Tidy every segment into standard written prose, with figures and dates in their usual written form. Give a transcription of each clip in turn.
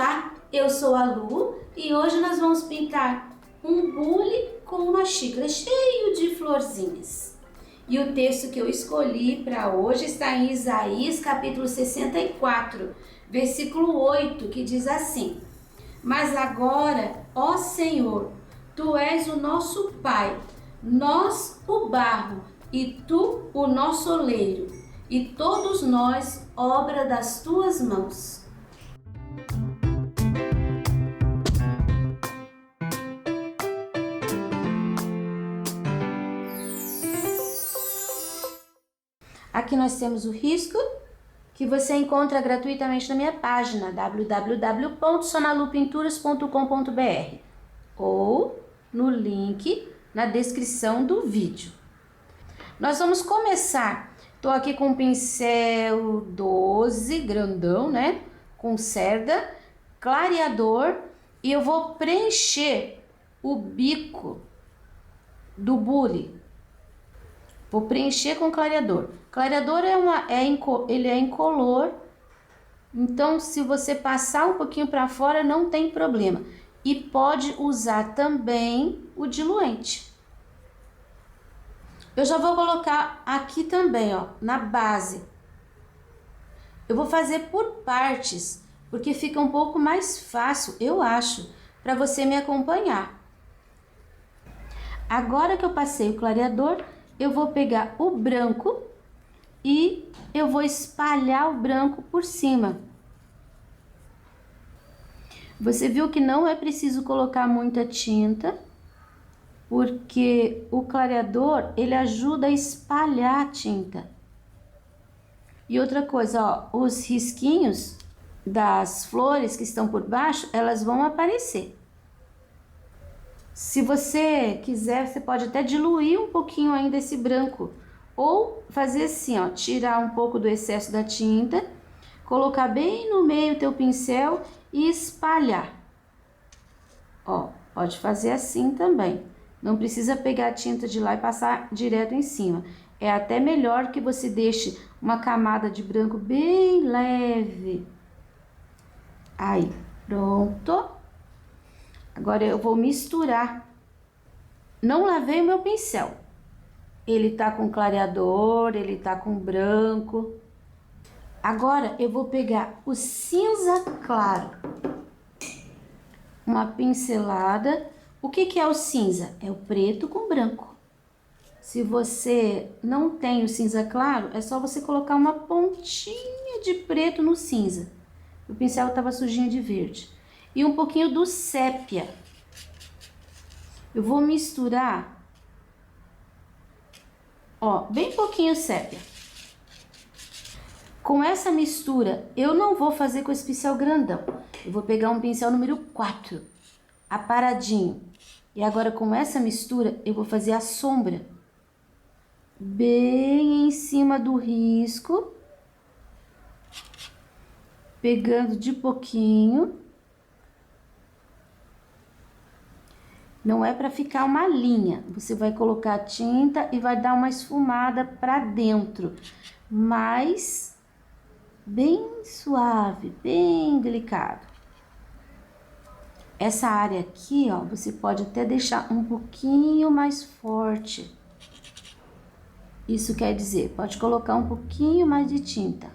Olá, eu sou a Lu e hoje nós vamos pintar um bule com uma xícara cheio de florzinhas. E o texto que eu escolhi para hoje está em Isaías capítulo 64, versículo 8, que diz assim: Mas agora, ó Senhor, Tu és o nosso Pai, nós o barro e Tu o nosso oleiro, e todos nós obra das Tuas mãos. Aqui nós temos o risco que você encontra gratuitamente na minha página www.sonalupinturas.com.br ou no link na descrição do vídeo. Nós vamos começar. Estou aqui com um pincel 12, grandão, né? Com cerda, clareador, e eu vou preencher o bico do bule. Vou preencher com clareador. Clareador ele é incolor, então se você passar um pouquinho para fora não tem problema. E pode usar também o diluente. Eu já vou colocar aqui também, ó, na base. Eu vou fazer por partes, porque fica um pouco mais fácil, eu acho, para você me acompanhar. Agora que eu passei o clareador, eu vou pegar o branco e eu vou espalhar o branco por cima. Você viu que não é preciso colocar muita tinta, porque o clareador, ele ajuda a espalhar a tinta. E outra coisa, ó, os risquinhos das flores que estão por baixo, elas vão aparecer. Se você quiser, você pode até diluir um pouquinho ainda esse branco. Ou fazer assim, ó, tirar um pouco do excesso da tinta, colocar bem no meio o teu pincel e espalhar. Ó, pode fazer assim também. Não precisa pegar a tinta de lá e passar direto em cima. É até melhor que você deixe uma camada de branco bem leve. Aí, pronto. Agora eu vou misturar. Não lavei o meu pincel. Ele tá com clareador, ele tá com branco. Agora eu vou pegar o cinza claro. Uma pincelada. O que é o cinza? É o preto com branco. Se você não tem o cinza claro, é só você colocar uma pontinha de preto no cinza. O pincel estava sujinho de verde. E um pouquinho do sépia. Eu vou misturar, ó, bem pouquinho sépia. Com essa mistura, eu não vou fazer com esse pincel grandão. Eu vou pegar um pincel número 4, aparadinho. E agora com essa mistura, eu vou fazer a sombra. Bem em cima do risco. Pegando de pouquinho. Não é para ficar uma linha, você vai colocar a tinta e vai dar uma esfumada para dentro, mas bem suave, bem delicado. Essa área aqui, ó, você pode até deixar um pouquinho mais forte. Isso quer dizer, pode colocar um pouquinho mais de tinta.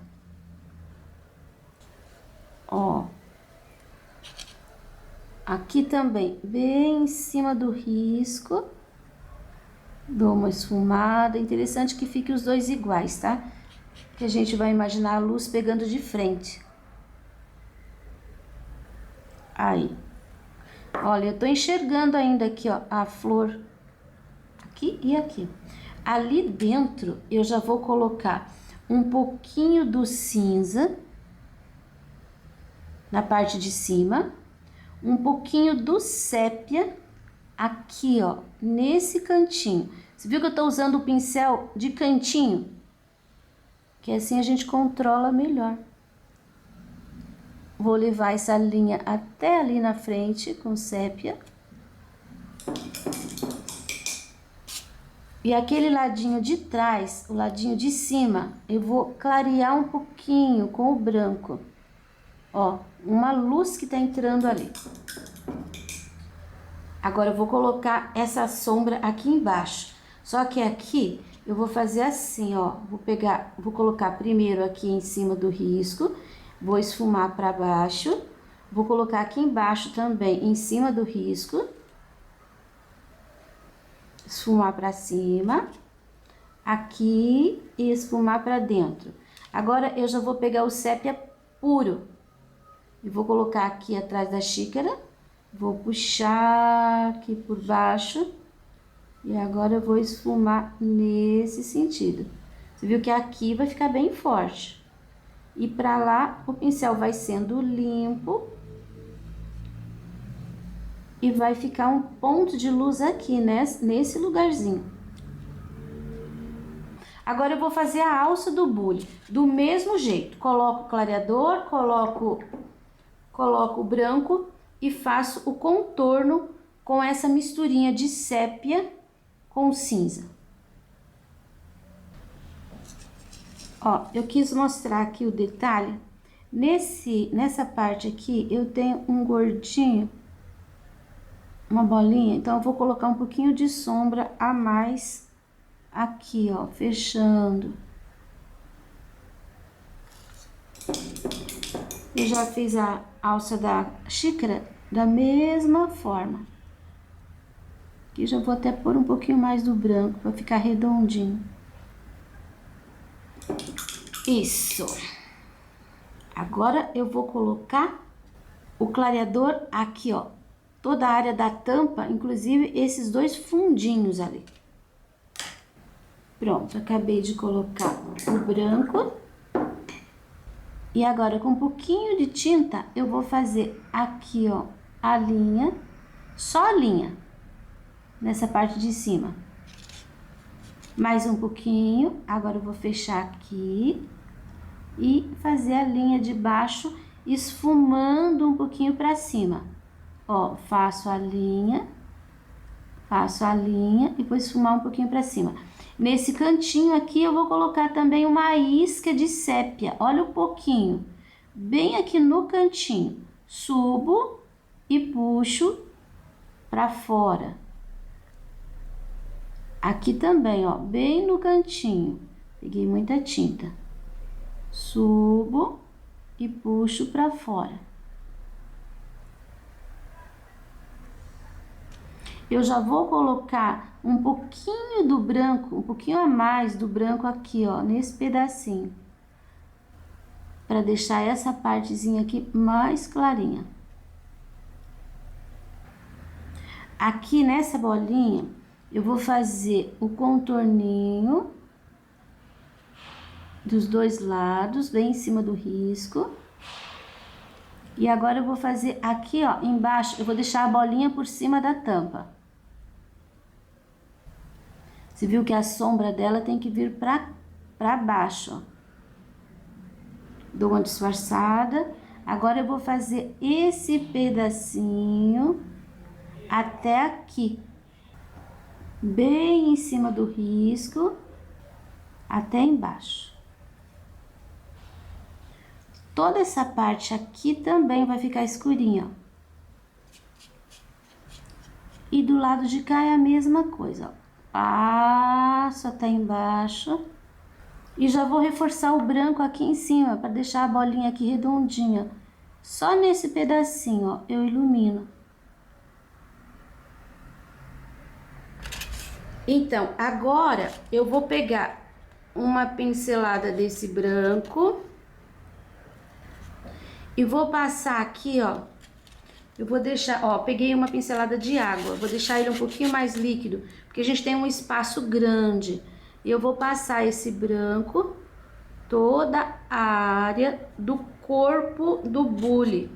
Ó. Aqui também, bem em cima do risco, dou uma esfumada. Interessante que fique os dois iguais, tá? Que a gente vai imaginar a luz pegando de frente. Aí. Olha, eu tô enxergando ainda aqui, ó, a flor. Aqui e aqui. Ali dentro, eu já vou colocar um pouquinho do cinza na parte de cima. Um pouquinho do sépia aqui, ó, nesse cantinho. Você viu que eu tô usando o pincel de cantinho? Que assim a gente controla melhor. Vou levar essa linha até ali na frente com sépia. E aquele ladinho de trás, o ladinho de cima, eu vou clarear um pouquinho com o branco. Ó, uma luz que tá entrando ali. Agora eu vou colocar essa sombra aqui embaixo. Só que aqui eu vou fazer assim, ó. Vou colocar primeiro aqui em cima do risco, vou esfumar para baixo. Vou colocar aqui embaixo também, em cima do risco. Esfumar para cima. Aqui e esfumar para dentro. Agora eu já vou pegar o sépia puro. E vou colocar aqui atrás da xícara. Vou puxar aqui por baixo. E agora eu vou esfumar nesse sentido. Você viu que aqui vai ficar bem forte. E para lá o pincel vai sendo limpo. E vai ficar um ponto de luz aqui, nesse lugarzinho. Agora eu vou fazer a alça do bule. Do mesmo jeito. Coloco o clareador, coloco o branco e faço o contorno com essa misturinha de sépia com cinza. Ó, eu quis mostrar aqui o detalhe. Nessa parte aqui eu tenho um gordinho, uma bolinha, então eu vou colocar um pouquinho de sombra a mais aqui, ó, fechando. Eu já fiz a alça da xícara da mesma forma. Aqui já vou até pôr um pouquinho mais do branco para ficar redondinho. Isso. Agora eu vou colocar o clareador aqui, ó. Toda a área da tampa, inclusive esses dois fundinhos ali. Pronto, acabei de colocar o branco. E agora, com um pouquinho de tinta, eu vou fazer aqui, ó, a linha, só a linha, nessa parte de cima. Mais um pouquinho, agora eu vou fechar aqui e fazer a linha de baixo, esfumando um pouquinho pra cima. Ó, faço a linha e vou esfumar um pouquinho pra cima. Nesse cantinho aqui eu vou colocar também uma isca de sépia, olha um pouquinho, bem aqui no cantinho. Subo e puxo pra fora. Aqui também, ó, bem no cantinho, peguei muita tinta. Subo e puxo pra fora. Eu já vou colocar um pouquinho do branco, um pouquinho a mais do branco aqui, ó, nesse pedacinho. Para deixar essa partezinha aqui mais clarinha. Aqui nessa bolinha, eu vou fazer o contorninho dos dois lados, bem em cima do risco. E agora eu vou fazer aqui, ó, embaixo, eu vou deixar a bolinha por cima da tampa. Você viu que a sombra dela tem que vir pra baixo, ó. Dou uma disfarçada. Agora eu vou fazer esse pedacinho até aqui. Bem em cima do risco, até embaixo. Toda essa parte aqui também vai ficar escurinha, ó. E do lado de cá é a mesma coisa, ó. Passo até embaixo e já vou reforçar o branco aqui em cima para deixar a bolinha aqui redondinha. Só nesse pedacinho, ó, eu ilumino. Então, agora eu vou pegar uma pincelada desse branco e vou passar aqui, ó. Eu vou deixar, ó, peguei uma pincelada de água, vou deixar ele um pouquinho mais líquido, porque a gente tem um espaço grande. E eu vou passar esse branco, toda a área do corpo do bule.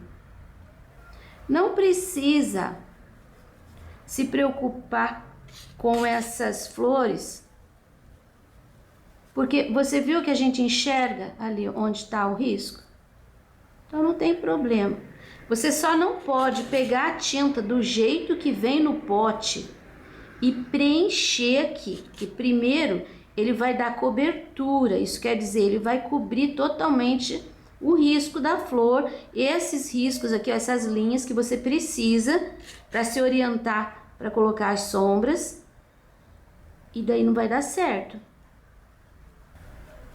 Não precisa se preocupar com essas flores, porque você viu que a gente enxerga ali onde está o risco? Então não tem problema. Você só não pode pegar a tinta do jeito que vem no pote e preencher aqui, que primeiro ele vai dar cobertura, isso quer dizer, ele vai cobrir totalmente o risco da flor, esses riscos aqui, ó, essas linhas que você precisa para se orientar para colocar as sombras, e daí não vai dar certo.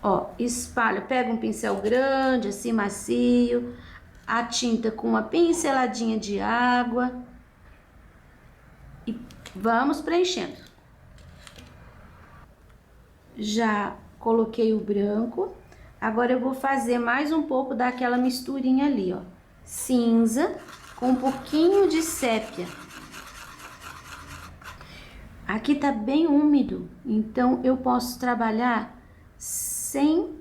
Ó, espalha, pega um pincel grande, assim, macio, a tinta com uma pinceladinha de água e vamos preenchendo. Já coloquei o branco, agora eu vou fazer mais um pouco daquela misturinha ali, ó, cinza com um pouquinho de sépia. Aqui tá bem úmido, então eu posso trabalhar sem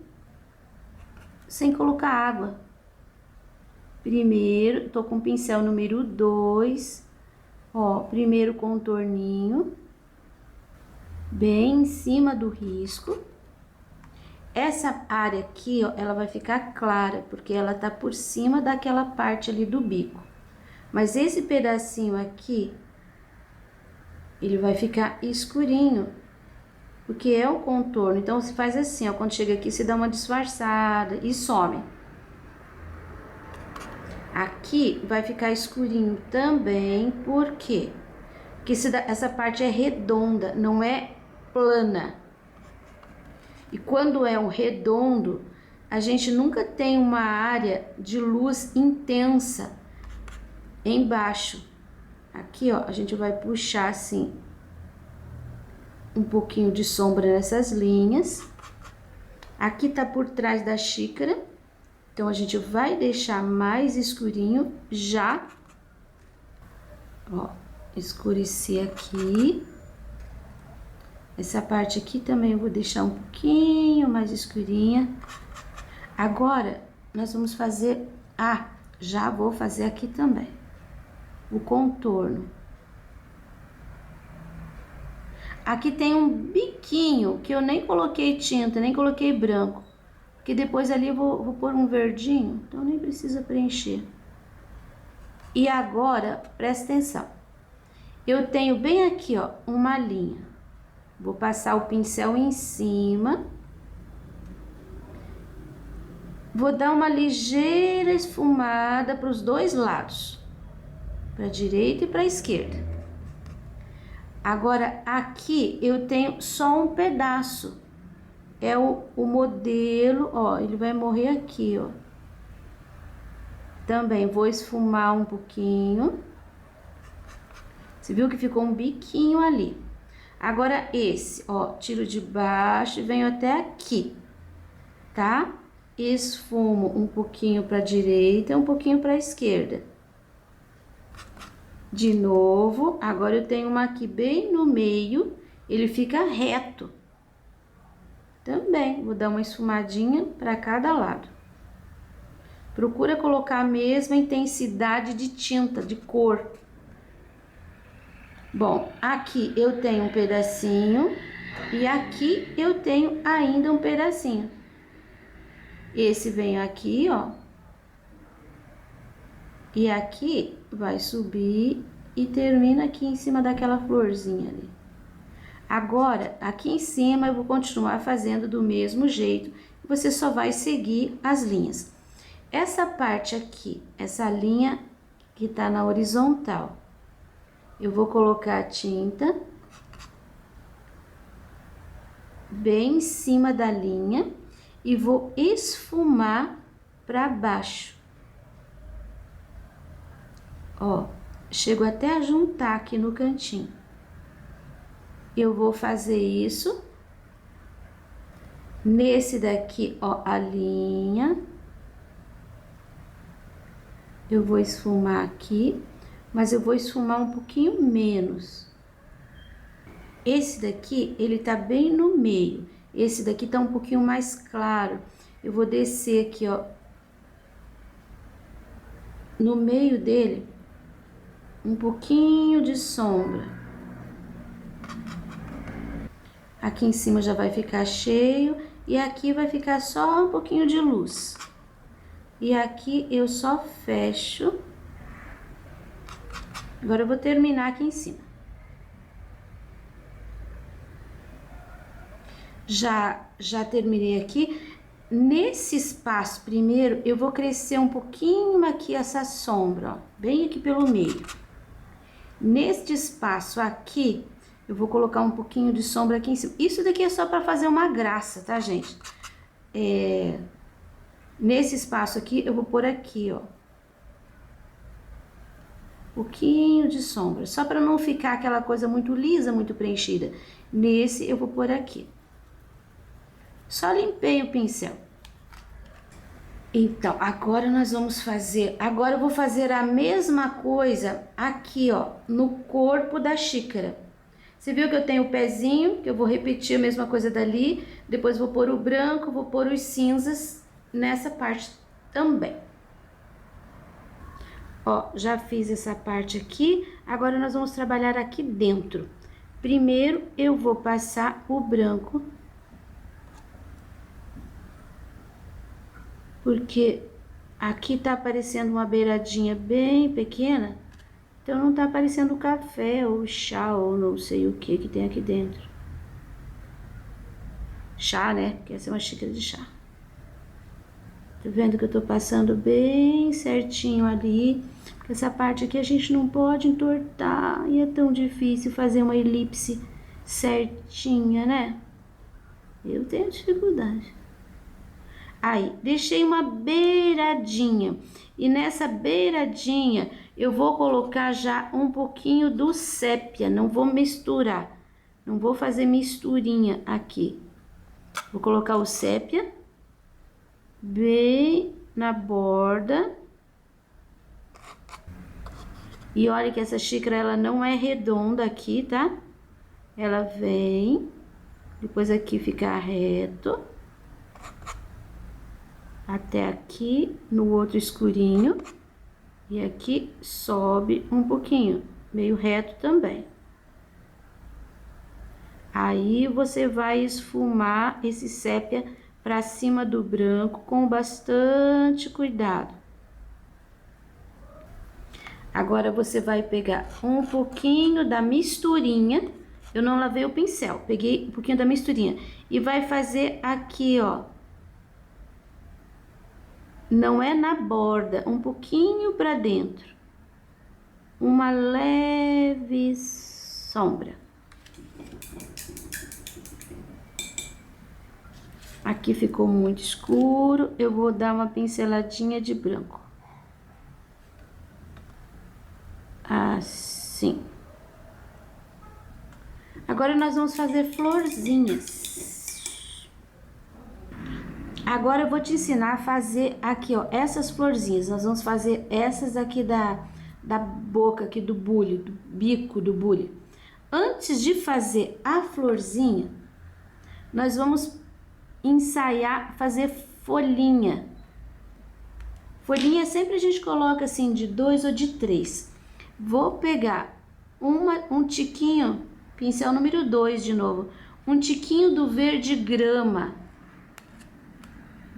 colocar água. Primeiro, tô com o pincel número 2, ó, primeiro contorninho, bem em cima do risco. Essa área aqui, ó, ela vai ficar clara, porque ela tá por cima daquela parte ali do bico. Mas esse pedacinho aqui, ele vai ficar escurinho, porque é o contorno. Então, você faz assim, ó, quando chega aqui, você dá uma disfarçada e some. Aqui vai ficar escurinho também, por quê? Porque essa parte é redonda, não é plana. E quando é um redondo, a gente nunca tem uma área de luz intensa embaixo. Aqui, ó, a gente vai puxar assim um pouquinho de sombra nessas linhas. Aqui tá por trás da xícara, então a gente vai deixar mais escurinho já. Ó, escureci aqui. Essa parte aqui também eu vou deixar um pouquinho mais escurinha. Agora, nós vamos fazer... Ah, já vou fazer aqui também o contorno. Aqui tem um biquinho que eu nem coloquei tinta, nem coloquei branco. Porque depois ali eu vou pôr um verdinho, então nem precisa preencher. E agora, presta atenção. Eu tenho bem aqui, ó, uma linha. Vou passar o pincel em cima. Vou dar uma ligeira esfumada para os dois lados. Para a direita e para a esquerda. Agora, aqui eu tenho só um pedaço. É o modelo, ó, ele vai morrer aqui, ó. Também vou esfumar um pouquinho. Você viu que ficou um biquinho ali. Agora esse, ó, tiro de baixo e venho até aqui, tá? Esfumo um pouquinho para a direita e um pouquinho para a esquerda. De novo, agora eu tenho uma aqui bem no meio, ele fica reto. Também vou dar uma esfumadinha para cada lado. Procura colocar a mesma intensidade de tinta, de cor. Bom, aqui eu tenho um pedacinho e aqui eu tenho ainda um pedacinho. Esse vem aqui, ó. E aqui vai subir e termina aqui em cima daquela florzinha ali. Agora, aqui em cima eu vou continuar fazendo do mesmo jeito. Você só vai seguir as linhas. Essa parte aqui, essa linha que tá na horizontal, eu vou colocar a tinta bem em cima da linha e vou esfumar para baixo. Ó, chego até a juntar aqui no cantinho. Eu vou fazer isso. Nesse daqui, ó, a linha. Eu vou esfumar aqui, mas eu vou esfumar um pouquinho menos. Esse daqui, ele tá bem no meio. Esse daqui tá um pouquinho mais claro. Eu vou descer aqui, ó, no meio dele, um pouquinho de sombra. Aqui em cima já vai ficar cheio e aqui vai ficar só um pouquinho de luz. E aqui eu só fecho. Agora eu vou terminar aqui em cima. Já terminei aqui. nesse espaço primeiro, eu vou crescer um pouquinho aqui essa sombra, ó, bem aqui pelo meio. Neste espaço aqui, eu vou colocar um pouquinho de sombra aqui em cima. Isso daqui é só para fazer uma graça, tá, gente? Nesse espaço aqui, eu vou pôr aqui, ó. Um pouquinho de sombra, só para não ficar aquela coisa muito lisa, muito preenchida. Nesse, eu vou pôr aqui. Só limpei o pincel. Então, agora nós vamos fazer... Agora eu vou fazer a mesma coisa aqui, ó, no corpo da xícara. Você viu que eu tenho o pezinho, que eu vou repetir a mesma coisa dali. Depois vou pôr o branco, vou pôr os cinzas nessa parte também. Ó, já fiz essa parte aqui. Agora nós vamos trabalhar aqui dentro. Primeiro eu vou passar o branco. Porque aqui tá aparecendo uma beiradinha bem pequena. Então não tá aparecendo café ou chá ou não sei o que que tem aqui dentro. Chá, né? Porque essa é uma xícara de chá. Tá vendo que eu tô passando bem certinho ali? Porque essa parte aqui a gente não pode entortar. E é tão difícil fazer uma elipse certinha, né? Eu tenho dificuldade. Aí, deixei uma beiradinha. E nessa beiradinha, eu vou colocar já um pouquinho do sépia. Não vou misturar. Não vou fazer misturinha aqui. Vou colocar o sépia bem na borda. E olha que essa xícara, ela não é redonda aqui, tá? Ela vem, depois aqui fica reto. Até aqui, no outro escurinho. E aqui sobe um pouquinho, meio reto também. Aí, você vai esfumar esse sépia pra cima do branco com bastante cuidado. Agora, você vai pegar um pouquinho da misturinha. Eu não lavei o pincel, peguei um pouquinho da misturinha. E vai fazer aqui, ó. Não é na borda, um pouquinho pra dentro. Uma leve sombra. Aqui ficou muito escuro, eu vou dar uma pinceladinha de branco. Assim. Agora nós vamos fazer florzinhas. Agora eu vou te ensinar a fazer aqui, ó, essas florzinhas. Nós vamos fazer essas aqui da boca aqui do bulho, do bico do bulho. Antes de fazer a florzinha, nós vamos ensaiar fazer folhinha. Folhinha sempre a gente coloca assim de 2 ou de 3. Vou pegar um tiquinho, pincel número 2 de novo, um tiquinho do verde grama.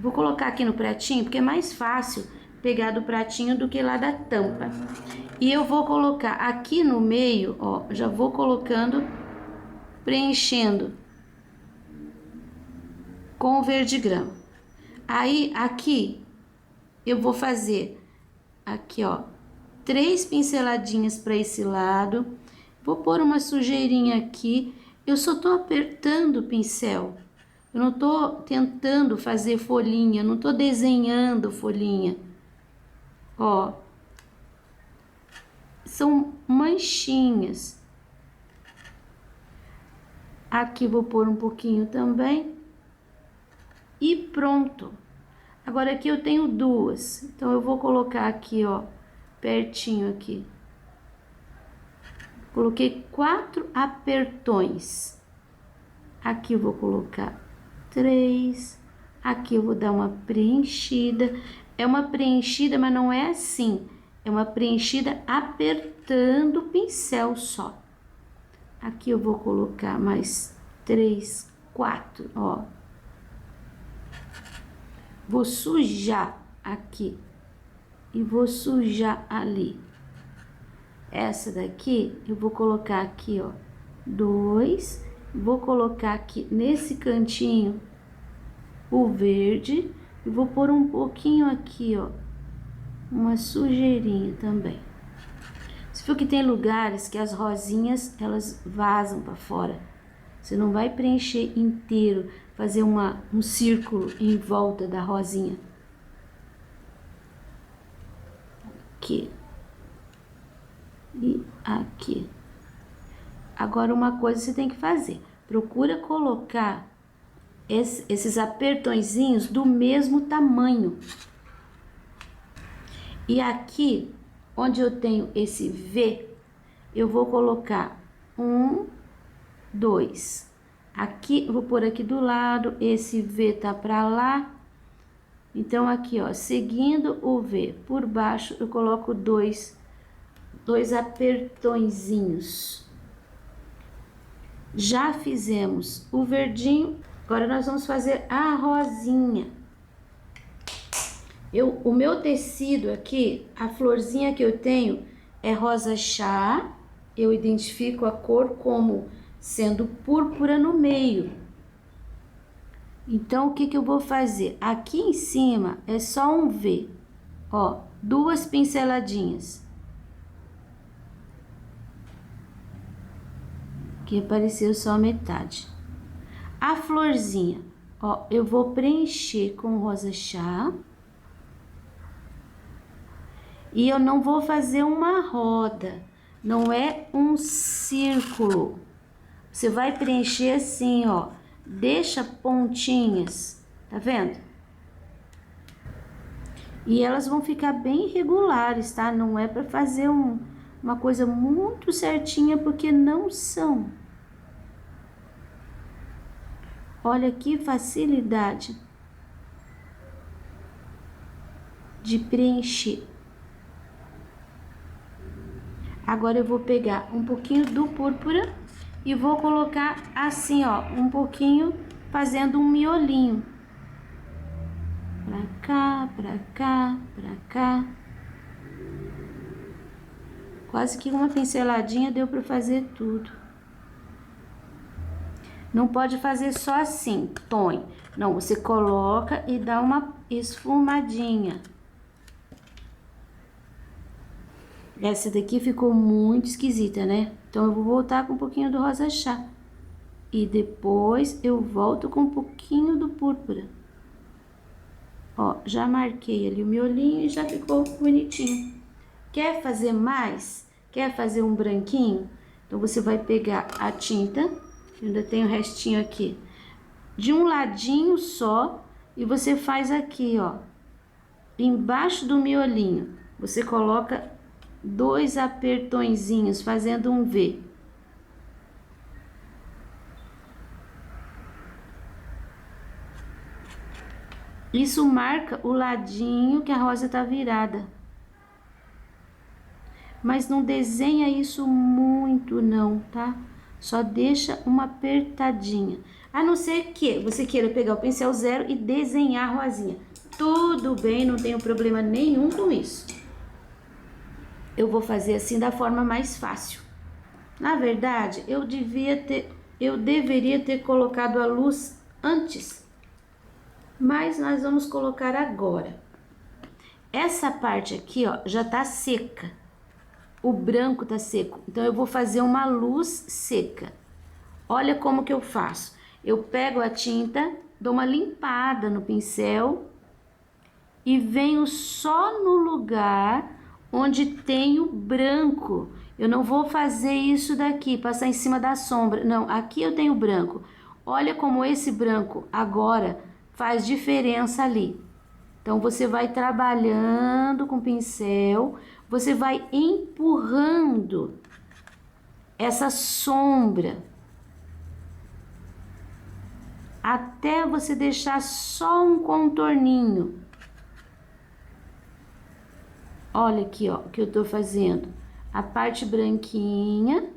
Vou colocar aqui no pratinho, porque é mais fácil pegar do pratinho do que lá da tampa. E eu vou colocar aqui no meio, ó, já vou colocando, preenchendo com o verde grama. Aí, aqui, eu vou fazer, aqui, ó, 3 pinceladinhas para esse lado. Vou pôr uma sujeirinha aqui. Eu só tô apertando o pincel. Eu não tô tentando fazer folhinha, não tô desenhando folhinha. Ó. São manchinhas. Aqui vou pôr um pouquinho também. E pronto. Agora aqui eu tenho 2. Então eu vou colocar aqui, ó, pertinho aqui. Coloquei 4 apertões. Aqui eu vou colocar 3, aqui eu vou dar uma preenchida. É uma preenchida, mas não é assim. É uma preenchida apertando o pincel só. Aqui eu vou colocar mais 3, 4, ó. Vou sujar aqui e vou sujar ali. Essa daqui eu vou colocar aqui, ó, 2. Vou colocar aqui nesse cantinho o verde e vou pôr um pouquinho aqui, ó, uma sujeirinha também. Se for que tem lugares que as rosinhas, elas vazam para fora. Você não vai preencher inteiro, fazer um círculo em volta da rosinha. Aqui. E aqui. Agora, uma coisa você tem que fazer. Procura colocar esses apertõezinhos do mesmo tamanho. E aqui, onde eu tenho esse V, eu vou colocar 1, 2. Aqui, eu vou pôr aqui do lado, esse V tá pra lá. Então, aqui, ó, seguindo o V por baixo, eu coloco dois apertõezinhos. Já fizemos o verdinho, agora nós vamos fazer a rosinha. O meu tecido aqui, a florzinha que eu tenho é rosa chá. Eu identifico a cor como sendo púrpura no meio. Então, o que eu vou fazer? Aqui em cima é só um V, ó, 2 pinceladinhas. Aqui apareceu só metade. A florzinha, ó, eu vou preencher com rosa chá. E eu não vou fazer uma roda, não é um círculo. Você vai preencher assim, ó, deixa pontinhas, tá vendo? E elas vão ficar bem regulares, tá? Não é para fazer uma coisa muito certinha, porque não são. Olha que facilidade de preencher. Agora eu vou pegar um pouquinho do púrpura e vou colocar assim, ó, um pouquinho fazendo um miolinho. Pra cá, pra cá, pra cá. Quase que uma pinceladinha deu pra fazer tudo. Não pode fazer só assim, põe. Não, você coloca e dá uma esfumadinha. Essa daqui ficou muito esquisita, né? Então, eu vou voltar com um pouquinho do rosa chá. E depois eu volto com um pouquinho do púrpura. Ó, já marquei ali o miolinho e já ficou bonitinho. Quer fazer mais? Quer fazer um branquinho? Então, você vai pegar a tinta, ainda tem o restinho aqui, de um ladinho só, e você faz aqui, ó, embaixo do miolinho. Você coloca 2 apertõezinhos, fazendo um V. Isso marca o ladinho que a rosa tá virada. Mas não desenha isso muito não, tá? Só deixa uma apertadinha. A não ser que você queira pegar o pincel zero e desenhar a rosinha. Tudo bem, não tenho problema nenhum com isso. Eu vou fazer assim da forma mais fácil. Na verdade, eu deveria ter colocado a luz antes, mas nós vamos colocar agora. Essa parte aqui, ó, já tá seca. O branco tá seco, então eu vou fazer uma luz seca. Olha como que eu faço. Eu pego a tinta, dou uma limpada no pincel e venho só no lugar onde tem o branco. Eu não vou fazer isso daqui, passar em cima da sombra. Não, aqui eu tenho branco. Olha como esse branco agora faz diferença ali. Então, você vai trabalhando com o pincel, você vai empurrando essa sombra até você deixar só um contorninho. Olha aqui, ó, o que eu tô fazendo. A parte branquinha.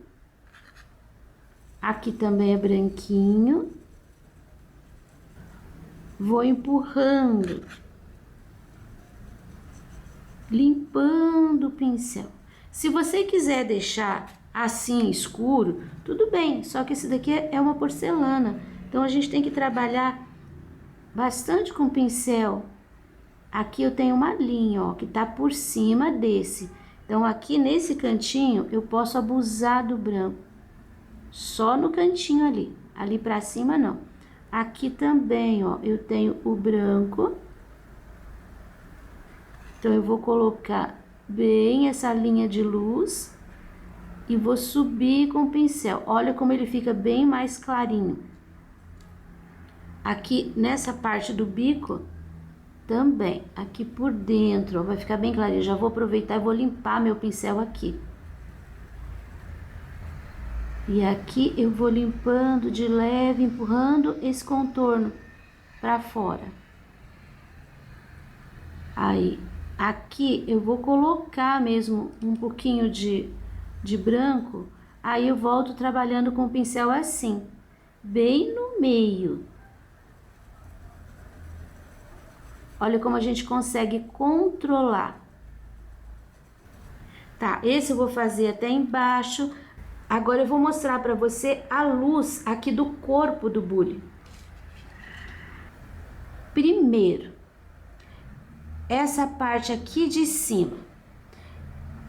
Aqui também é branquinho. Vou empurrando. Limpando o pincel. Se você quiser deixar assim escuro, tudo bem. Só que esse daqui é uma porcelana. Então, a gente tem que trabalhar bastante com o pincel. Aqui eu tenho uma linha, ó, que tá por cima desse. Então, aqui nesse cantinho, eu posso abusar do branco. Só no cantinho ali. Ali pra cima, não. Aqui também, ó, eu tenho o branco. Então, eu vou colocar bem essa linha de luz e vou subir com o pincel. Olha como ele fica bem mais clarinho. Aqui nessa parte do bico também, aqui por dentro, ó, vai ficar bem clarinho. Já vou aproveitar e vou limpar meu pincel aqui. E aqui eu vou limpando de leve, empurrando esse contorno para fora. Aí, aqui eu vou colocar mesmo um pouquinho de branco. Aí eu volto trabalhando com o pincel assim, bem no meio. Olha como a gente consegue controlar. Tá, esse eu vou fazer até embaixo. Agora eu vou mostrar para você a luz aqui do corpo do bule. Primeiro, essa parte aqui de cima.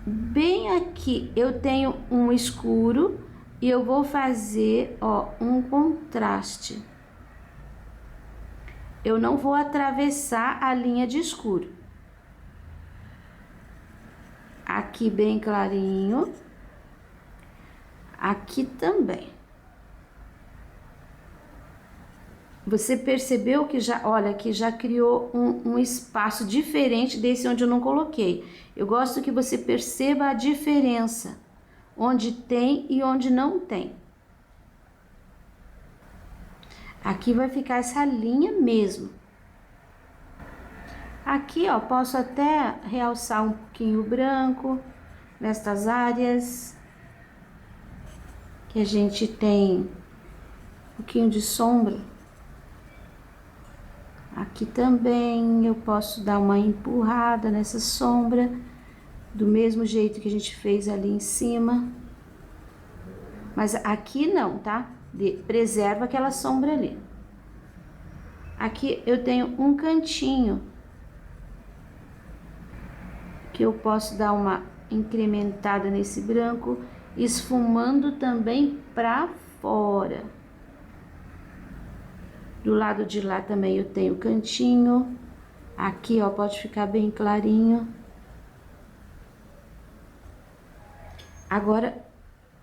Bem aqui eu tenho um escuro e eu vou fazer, ó, um contraste. Eu não vou atravessar a linha de escuro. Aqui bem clarinho. Aqui também. Você percebeu que já, olha, que já criou um espaço diferente desse onde eu não coloquei. Eu gosto que você perceba a diferença, onde tem e onde não tem. Aqui vai ficar essa linha mesmo. Aqui, ó, posso até realçar um pouquinho o branco nestas áreas que a gente tem um pouquinho de sombra. Aqui também eu posso dar uma empurrada nessa sombra, do mesmo jeito que a gente fez ali em cima. Mas aqui não, tá? Preserva aquela sombra ali. Aqui eu tenho um cantinho que eu posso dar uma incrementada nesse branco, esfumando também pra fora. Do lado de lá também eu tenho cantinho. Aqui, ó, pode ficar bem clarinho. Agora,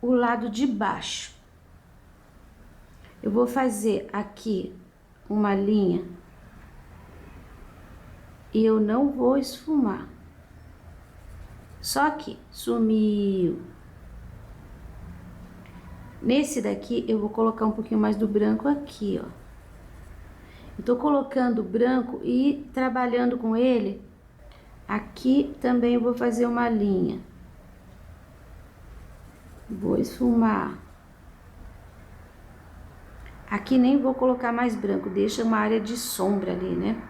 o lado de baixo. Eu vou fazer aqui uma linha e eu não vou esfumar. Só aqui, sumiu. Nesse daqui, eu vou colocar um pouquinho mais do branco aqui, ó. Eu tô colocando branco e trabalhando com ele. Aqui também eu vou fazer uma linha. Vou esfumar. Aqui nem vou colocar mais branco, deixa uma área de sombra ali, né?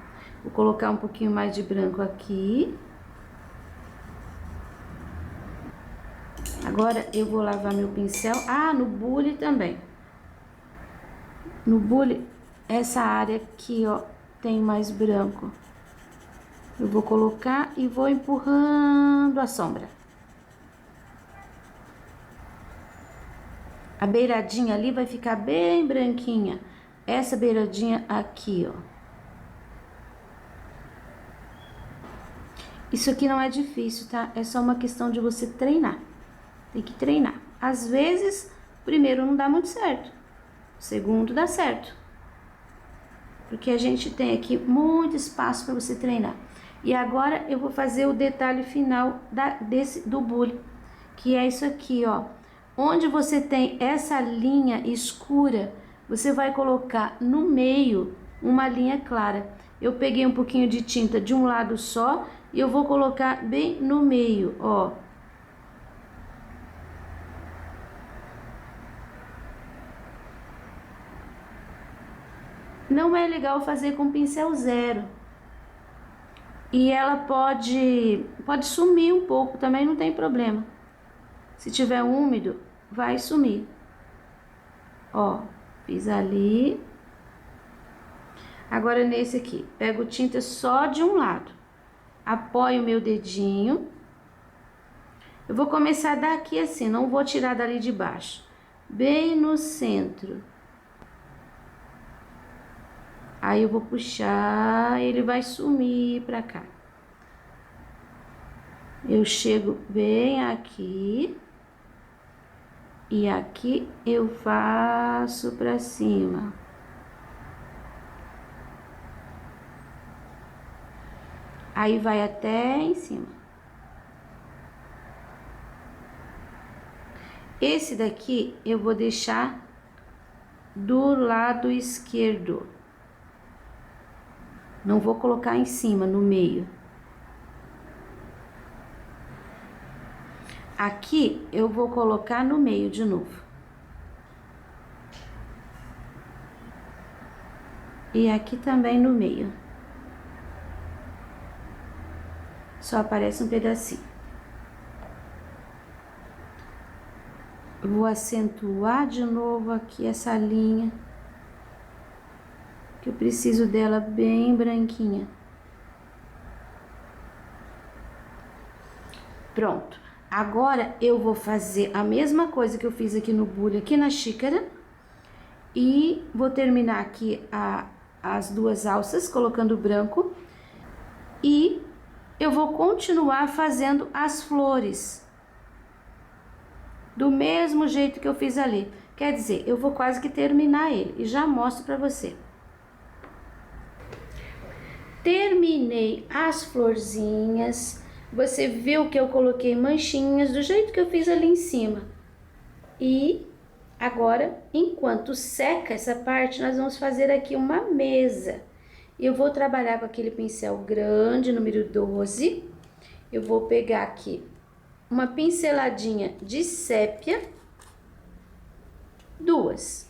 Vou colocar um pouquinho mais de branco aqui. Agora eu vou lavar meu pincel. Ah, no bule também. No bule, essa área aqui, ó, tem mais branco. Eu vou colocar e vou empurrando a sombra. A beiradinha ali vai ficar bem branquinha. Essa beiradinha aqui, ó. Isso aqui não é difícil, tá? É só uma questão de você treinar. Tem que treinar. Às vezes, o primeiro não dá muito certo. O segundo dá certo. Porque a gente tem aqui muito espaço para você treinar. E agora eu vou fazer o detalhe final do bule, que é isso aqui, ó. Onde você tem essa linha escura, você vai colocar no meio uma linha clara. Eu peguei um pouquinho de tinta de um lado só e eu vou colocar bem no meio, ó. Não é legal fazer com pincel zero. E ela pode sumir um pouco, também não tem problema. Se tiver úmido, vai sumir. Ó, fiz ali. Agora nesse aqui, pego tinta só de um lado, apoio o meu dedinho. Eu vou começar daqui assim, não vou tirar dali de baixo, bem no centro. Aí eu vou puxar, ele vai sumir pra cá. Eu chego bem aqui e aqui eu faço pra cima. Aí vai até em cima. Esse daqui eu vou deixar do lado esquerdo. Não vou colocar em cima, no meio. Aqui eu vou colocar no meio de novo. E aqui também no meio. Só aparece um pedacinho. Vou acentuar de novo aqui essa linha, que eu preciso dela bem branquinha. Pronto. Agora eu vou fazer a mesma coisa que eu fiz aqui no bule, aqui na xícara, e vou terminar aqui as duas alças colocando branco, e eu vou continuar fazendo as flores do mesmo jeito que eu fiz ali. Quer dizer, eu vou quase que terminar ele e já mostro pra você. Terminei as florzinhas. Você viu que eu coloquei manchinhas do jeito que eu fiz ali em cima. E agora, enquanto seca essa parte, nós vamos fazer aqui uma mesa. Eu vou trabalhar com aquele pincel grande, número 12. Eu vou pegar aqui uma pinceladinha de sépia, duas.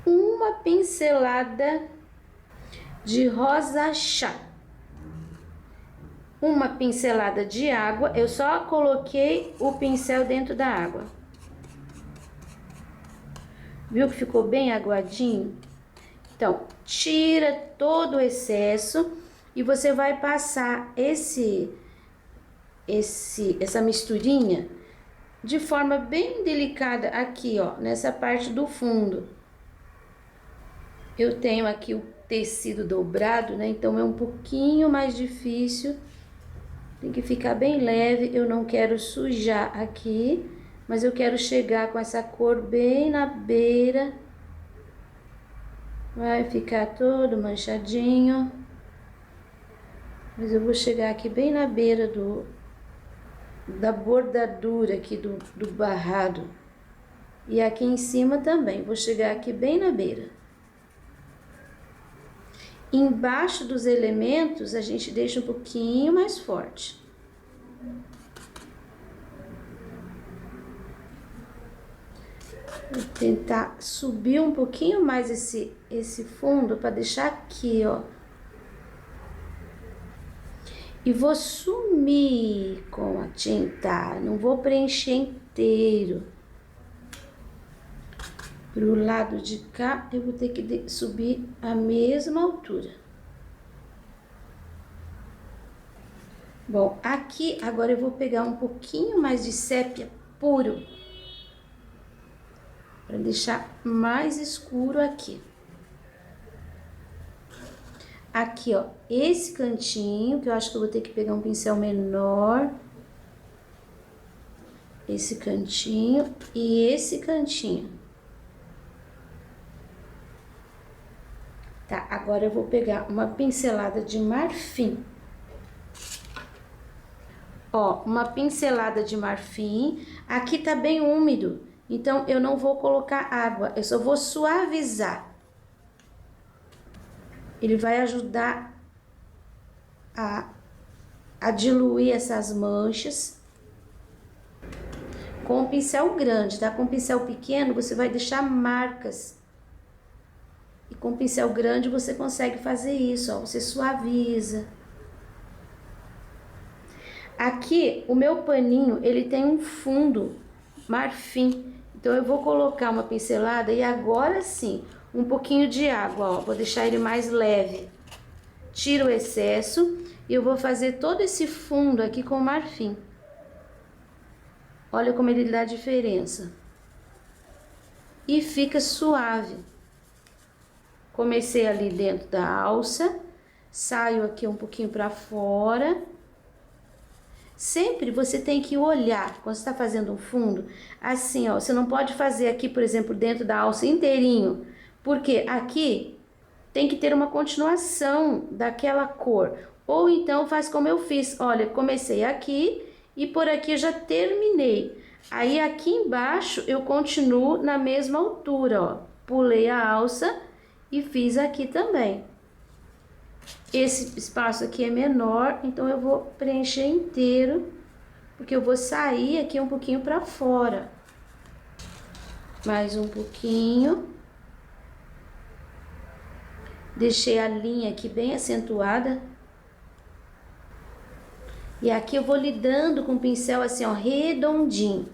Uma pincelada de rosa chá. Uma pincelada de água, eu só coloquei o pincel dentro da água. Viu que ficou bem aguadinho? Então, tira todo o excesso e você vai passar essa misturinha de forma bem delicada aqui, ó, nessa parte do fundo. Eu tenho aqui o tecido dobrado, né? Então é um pouquinho mais difícil. Tem que ficar bem leve. Eu não quero sujar aqui, mas eu quero chegar com essa cor bem na beira. Vai ficar todo manchadinho. Mas eu vou chegar aqui bem na beira da bordadura aqui do barrado. E aqui em cima também, vou chegar aqui bem na beira. Embaixo dos elementos, a gente deixa um pouquinho mais forte. Vou tentar subir um pouquinho mais esse fundo para deixar aqui, ó. E vou sumir com a tinta, não vou preencher inteiro. Pro lado de cá, eu vou ter que subir a mesma altura. Bom, aqui agora eu vou pegar um pouquinho mais de sépia puro, para deixar mais escuro aqui. Aqui, ó, esse cantinho, que eu acho que eu vou ter que pegar um pincel menor. Esse cantinho e esse cantinho. Tá, agora eu vou pegar uma pincelada de marfim. Ó, uma pincelada de marfim. Aqui tá bem úmido, então eu não vou colocar água, eu só vou suavizar. Ele vai ajudar a diluir essas manchas. Com o pincel grande, tá? Com o pincel pequeno, você vai deixar marcas. E com o pincel grande, você consegue fazer isso, ó. Você suaviza. Aqui, o meu paninho, ele tem um fundo marfim. Então, eu vou colocar uma pincelada e agora sim, um pouquinho de água, ó, vou deixar ele mais leve. Tiro o excesso e eu vou fazer todo esse fundo aqui com marfim. Olha como ele dá diferença. E fica suave. Comecei ali dentro da alça, saio aqui um pouquinho para fora. Sempre você tem que olhar, quando você está fazendo um fundo, assim, ó, você não pode fazer aqui, por exemplo, dentro da alça inteirinho, porque aqui tem que ter uma continuação daquela cor. Ou então faz como eu fiz, olha, comecei aqui e por aqui eu já terminei. Aí aqui embaixo eu continuo na mesma altura, ó, pulei a alça e fiz aqui também. Esse espaço aqui é menor, então eu vou preencher inteiro, porque eu vou sair aqui um pouquinho para fora. Mais um pouquinho. Deixei a linha aqui bem acentuada. E aqui eu vou lidando com o pincel assim, ó, redondinho,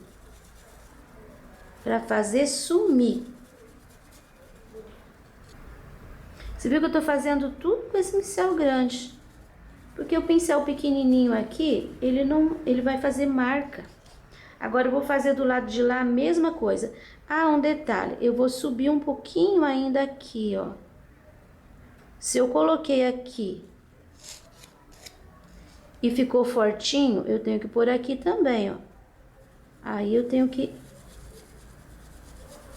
para fazer sumir. Você viu que eu tô fazendo tudo com esse pincel grande, porque o pincel pequenininho aqui, ele vai fazer marca. Agora eu vou fazer do lado de lá a mesma coisa. Ah, um detalhe, eu vou subir um pouquinho ainda aqui, ó. Se eu coloquei aqui e ficou fortinho, eu tenho que pôr aqui também, ó. Aí eu tenho que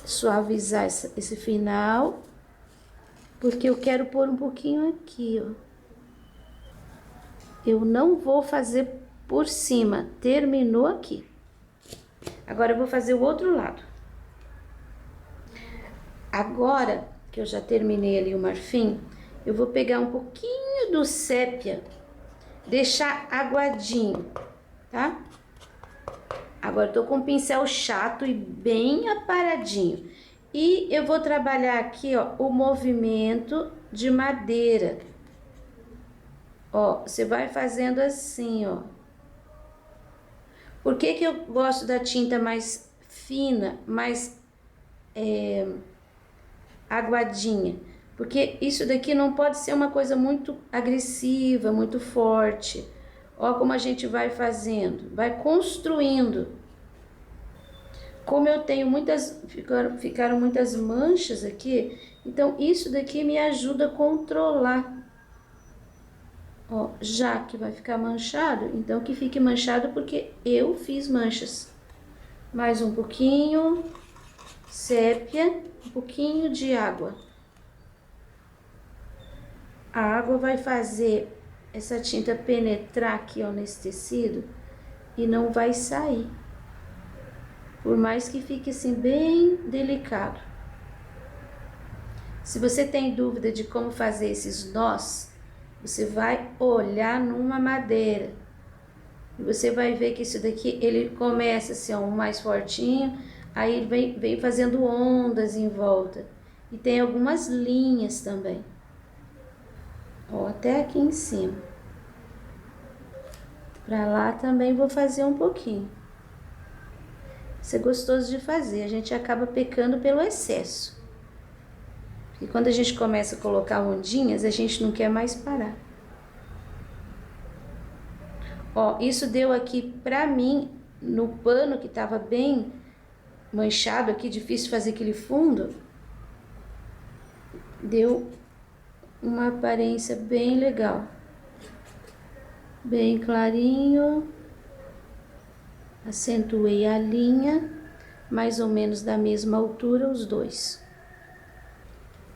suavizar esse final, porque eu quero pôr um pouquinho aqui, ó. Eu não vou fazer por cima, terminou aqui. Agora eu vou fazer o outro lado. Agora que eu já terminei ali o marfim, eu vou pegar um pouquinho do sépia, deixar aguadinho, tá? Agora eu tô com um pincel chato e bem aparadinho. E eu vou trabalhar aqui, ó, o movimento de madeira. Ó, você vai fazendo assim, ó. Por que que eu gosto da tinta mais fina, mais aguadinha? Porque isso daqui não pode ser uma coisa muito agressiva, muito forte. Ó como a gente vai fazendo, vai construindo. Como eu tenho ficaram muitas manchas aqui, então isso daqui me ajuda a controlar. Ó, já que vai ficar manchado, então que fique manchado porque eu fiz manchas. Mais um pouquinho, sépia, um pouquinho de água. A água vai fazer essa tinta penetrar aqui, ó, nesse tecido e não vai sair. Por mais que fique assim bem delicado. Se você tem dúvida de como fazer esses nós, você vai olhar numa madeira. E você vai ver que isso daqui, ele começa assim, ó, um mais fortinho, aí vem fazendo ondas em volta. E tem algumas linhas também. Ó, até aqui em cima. Pra lá também vou fazer um pouquinho. Isso é gostoso de fazer, a gente acaba pecando pelo excesso. Porque quando a gente começa a colocar ondinhas, a gente não quer mais parar. Ó, isso deu aqui pra mim, no pano que tava bem manchado aqui, difícil fazer aquele fundo, deu uma aparência bem legal. Bem clarinho. Acentuei a linha, mais ou menos da mesma altura os dois.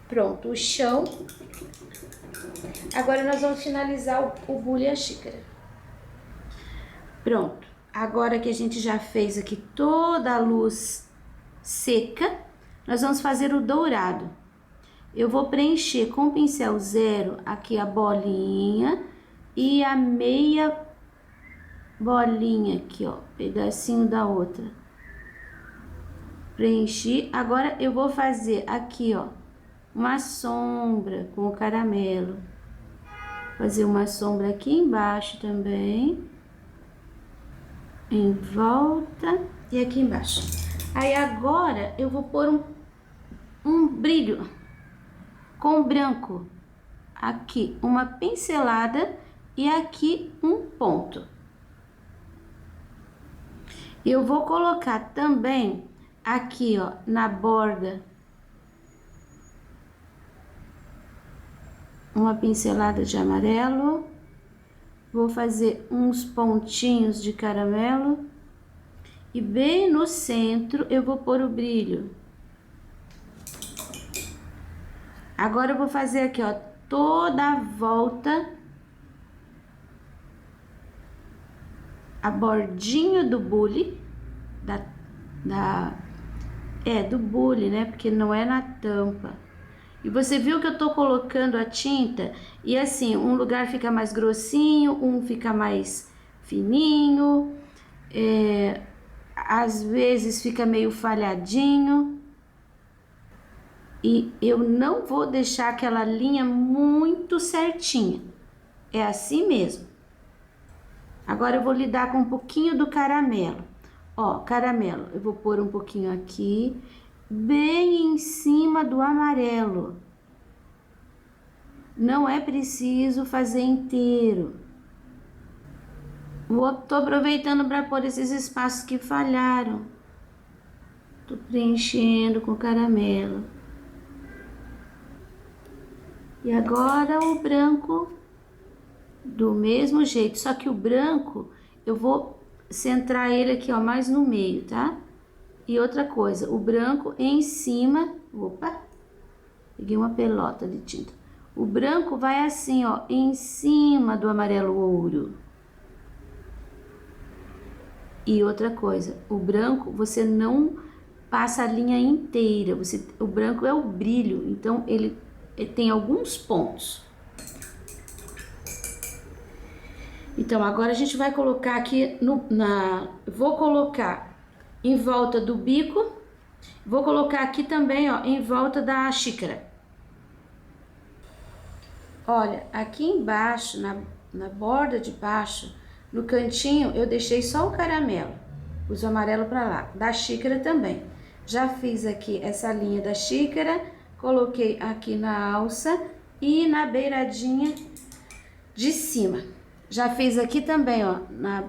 Pronto, o chão. Agora nós vamos finalizar o bule e a xícara. Pronto, agora que a gente já fez aqui toda a luz seca, nós vamos fazer o dourado. Eu vou preencher com o pincel zero aqui a bolinha e a meia bolinha aqui, ó, pedacinho da outra. Preenchi. Agora eu vou fazer aqui, ó, uma sombra com o caramelo. Fazer uma sombra aqui embaixo também. Em volta e aqui embaixo. Aí agora eu vou pôr um brilho. Com branco, aqui uma pincelada e aqui um ponto. Eu vou colocar também aqui, ó, na borda, uma pincelada de amarelo. Vou fazer uns pontinhos de caramelo. E bem no centro eu vou pôr o brilho. Agora eu vou fazer aqui, ó, toda a volta, a bordinha do bule, do bule, né? Porque não é na tampa. E você viu que eu tô colocando a tinta e assim, um lugar fica mais grossinho, um fica mais fininho, às vezes fica meio falhadinho. E eu não vou deixar aquela linha muito certinha. É assim mesmo. Agora eu vou lidar com um pouquinho do caramelo. Ó, caramelo, eu vou pôr um pouquinho aqui, bem em cima do amarelo. Não é preciso fazer inteiro. Tô aproveitando para pôr esses espaços que falharam. Tô preenchendo com caramelo. E agora o branco do mesmo jeito, só que o branco eu vou centrar ele aqui, ó, mais no meio, tá? E outra coisa, o branco em cima, opa, peguei uma pelota de tinta. O branco vai assim, ó, em cima do amarelo ouro. E outra coisa, o branco você não passa a linha inteira, o branco é o brilho, então ele tem alguns pontos. Então, agora a gente vai colocar aqui vou colocar em volta do bico, vou colocar aqui também, ó, em volta da xícara. Olha, aqui embaixo, na borda de baixo, no cantinho, eu deixei só o caramelo, pus o amarelo pra lá, da xícara também. Já fiz aqui essa linha da xícara, coloquei aqui na alça e na beiradinha de cima. Já fiz aqui também, ó, na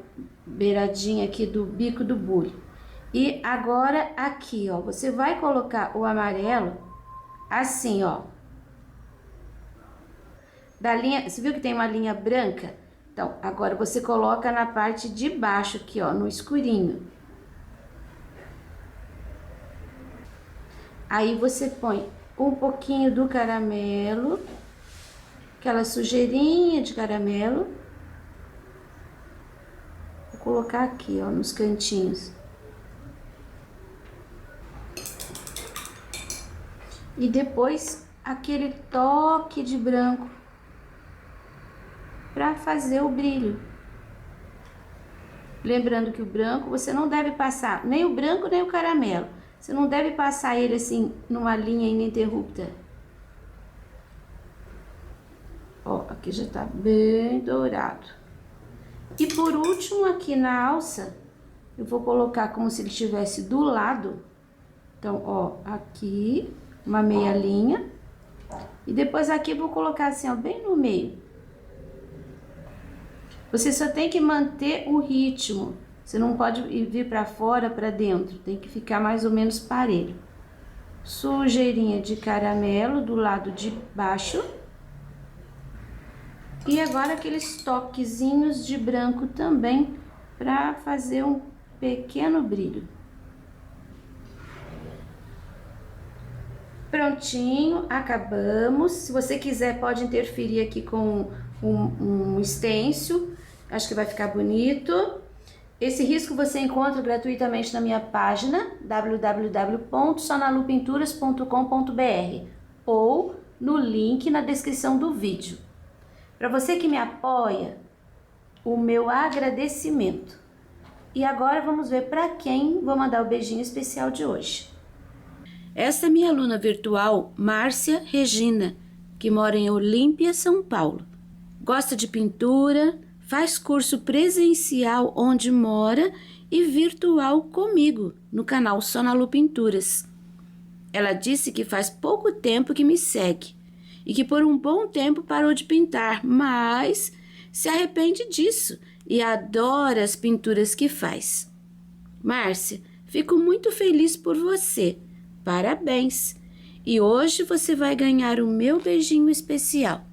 beiradinha aqui do bico do bule. E agora aqui, ó, você vai colocar o amarelo assim, ó. Da linha, você viu que tem uma linha branca? Então, agora você coloca na parte de baixo aqui, ó, no escurinho. Aí você põe um pouquinho do caramelo, aquela sujeirinha de caramelo. Vou colocar aqui, ó, nos cantinhos. E depois aquele toque de branco para fazer o brilho. Lembrando que o branco você não deve passar, nem o branco nem o caramelo. Você não deve passar ele assim numa linha ininterrupta. Ó, aqui já tá bem dourado. E por último, aqui na alça, eu vou colocar como se ele estivesse do lado. Então, ó, aqui, uma meia linha. E depois aqui eu vou colocar assim, ó, bem no meio. Você só tem que manter o ritmo. Você não pode vir para fora, para dentro. Tem que ficar mais ou menos parelho. Sujeirinha de caramelo do lado de baixo. E agora aqueles toquezinhos de branco também, para fazer um pequeno brilho. Prontinho, acabamos. Se você quiser, pode interferir aqui com um stencil, acho que vai ficar bonito. Esse risco você encontra gratuitamente na minha página www.sonalupinturas.com.br ou no link na descrição do vídeo. Para você que me apoia, o meu agradecimento. E agora vamos ver para quem vou mandar o beijinho especial de hoje. Esta é minha aluna virtual, Márcia Regina, que mora em Olímpia, São Paulo. Gosta de pintura, faz curso presencial onde mora e virtual comigo, no canal Sonalu Pinturas. Ela disse que faz pouco tempo que me segue e que por um bom tempo parou de pintar, mas se arrepende disso e adora as pinturas que faz. Márcia, fico muito feliz por você. Parabéns! E hoje você vai ganhar o meu beijinho especial.